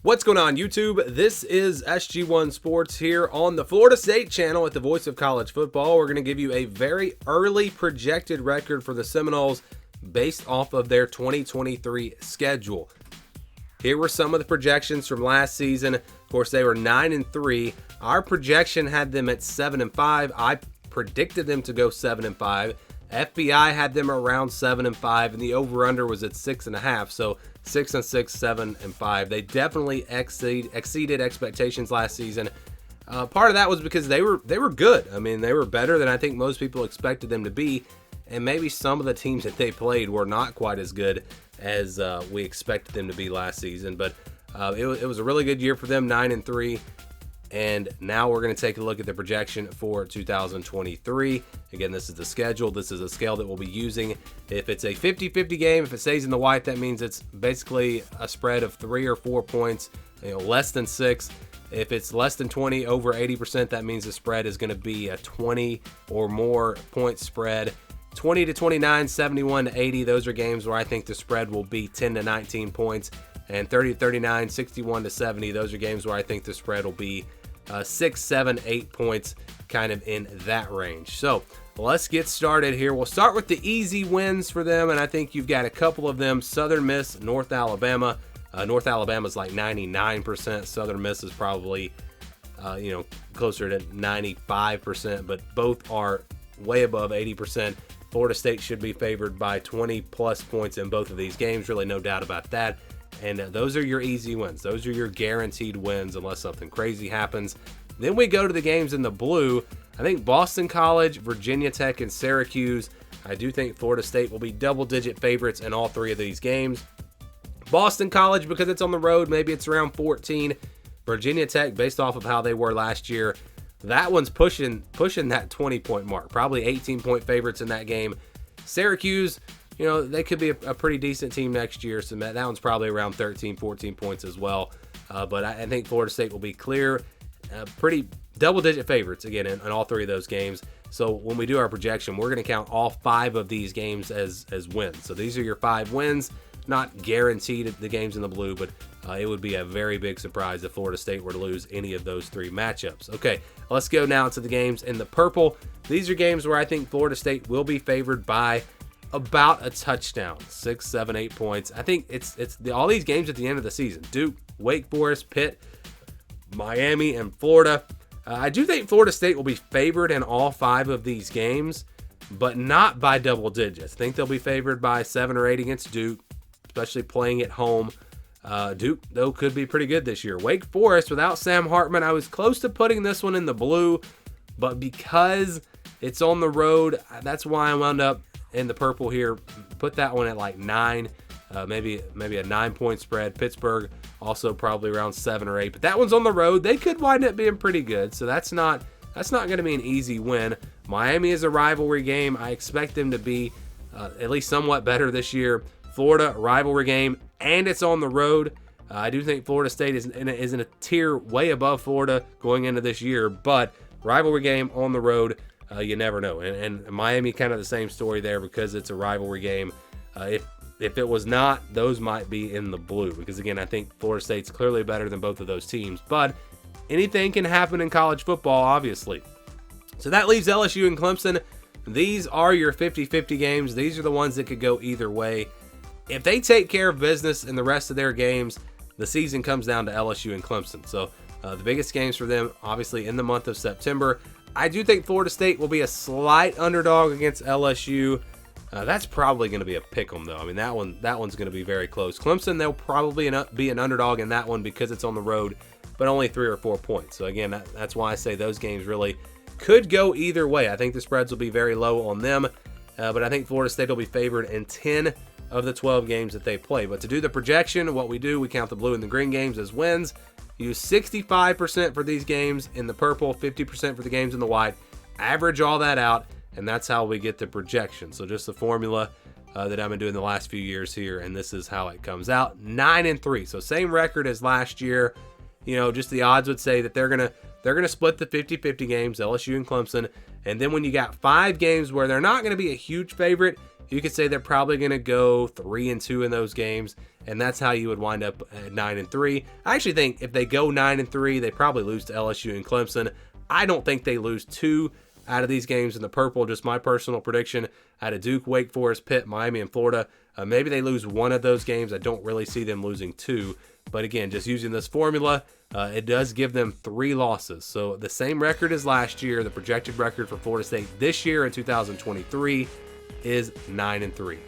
What's going on, YouTube? This is SG1 Sports here on the Florida State channel at the Voice of College Football. We're going to give you a very early projected record for the Seminoles based off of their 2023 schedule. Here were some of the projections from last season. Of course, they were 9-3. Our projection had them at 7-5. I predicted them to go 7-5. FBI had them around 7-5, and the over/under was at 6.5. So 6-6, 7-5. They definitely exceeded expectations last season. Part of that was because they were good. I mean, they were better than I think most people expected them to be, and maybe some of the teams that they played were not quite as good as we expected them to be last season. But it was a really good year for them, 9-3. And now we're going to take a look at the projection for 2023. Again, this is the schedule. This is a scale that we'll be using. If it's a 50-50 game, if it stays in the white, that means it's basically a spread of 3 or 4 points, less than 6. If it's less than 20, over 80%, that means the spread is going to be a 20 or more point spread. 20 to 29, 71 to 80, those are games where I think the spread will be 10 to 19 points. And 30 to 39, 61 to 70, those are games where I think the spread will be 6, 7, 8 points, kind of in that range. So let's get started here. We'll start with the easy wins for them, and I think you've got a couple of them. Southern Miss, North Alabama. North Alabama's like 99%. Southern Miss is probably, closer to 95%, but both are way above 80%. Florida State should be favored by 20-plus points in both of these games. Really no doubt about that. And those are your easy wins. Those are your guaranteed wins unless something crazy happens. Then we go to the games in the blue. I think Boston College, Virginia Tech, and Syracuse. I do think Florida State will be double-digit favorites in all three of these games. Boston College, because it's on the road, maybe it's around 14. Virginia Tech, based off of how they were last year, that one's pushing that 20-point mark. Probably 18-point favorites in that game. Syracuse, they could be a pretty decent team next year. So that one's probably around 13, 14 points as well. But I think Florida State will be clear, pretty double-digit favorites, again, in all three of those games. So when we do our projection, we're going to count all 5 of these games as wins. So these are your 5 wins. Not guaranteed the games in the blue, but it would be a very big surprise if Florida State were to lose any of those 3 matchups. Okay, let's go now to the games in the purple. These are games where I think Florida State will be favored by about a touchdown, 6, 7, 8 points. I think it's all these games at the end of the season. Duke, Wake Forest, Pitt, Miami, and Florida. I do think Florida State will be favored in all 5 of these games, but not by double digits. I think they'll be favored by 7 or 8 against Duke, especially playing at home. Duke, though, could be pretty good this year. Wake Forest, without Sam Hartman, I was close to putting this one in the blue, but because it's on the road, that's why I wound up in the purple here. Put that one at like 9, maybe a 9-point spread. Pittsburgh also probably around 7 or 8, but that one's on the road. They could wind up being pretty good, so that's not going to be an easy win. Miami is a rivalry game. I expect them to be at least somewhat better this year. Florida, rivalry game, and it's on the road. I do think Florida State is in a tier way above Florida going into this year, but rivalry game on the road. You never know. And Miami, kind of the same story there because it's a rivalry game. If it was not, those might be in the blue because, again, I think Florida State's clearly better than both of those teams. But anything can happen in college football, obviously. So that leaves LSU and Clemson. These are your 50-50 games. These are the ones that could go either way. If they take care of business in the rest of their games, the season comes down to LSU and Clemson. So the biggest games for them, obviously, in the month of September. I do think Florida State will be a slight underdog against LSU. That's probably going to be a pick 'em, though. I mean, that one's going to be very close. Clemson, they'll probably be an underdog in that one because it's on the road, but only 3 or 4 points. So, again, that's why I say those games really could go either way. I think the spreads will be very low on them, but I think Florida State will be favored in 10 of the 12 games that they play. But to do the projection, what we do, we count the blue and the green games as wins. Use 65% for these games in the purple, 50% for the games in the white. Average all that out, and that's how we get the projection. So just the formula that I've been doing the last few years here, and this is how it comes out. 9-3, so same record as last year. Just the odds would say that they're gonna split the 50-50 games, LSU and Clemson. And then when you got 5 games where they're not going to be a huge favorite, you could say they're probably going to go 3-2 in those games, and that's how you would wind up at 9-3. I actually think if they go 9-3, they probably lose to LSU and Clemson. I don't think they lose 2 out of these games in the purple. Just my personal prediction out of Duke, Wake Forest, Pitt, Miami, and Florida. Maybe they lose 1 of those games. I don't really see them losing 2. But again, just using this formula, it does give them 3 losses. So the same record as last year. The projected record for Florida State this year in 2023 is 9-3.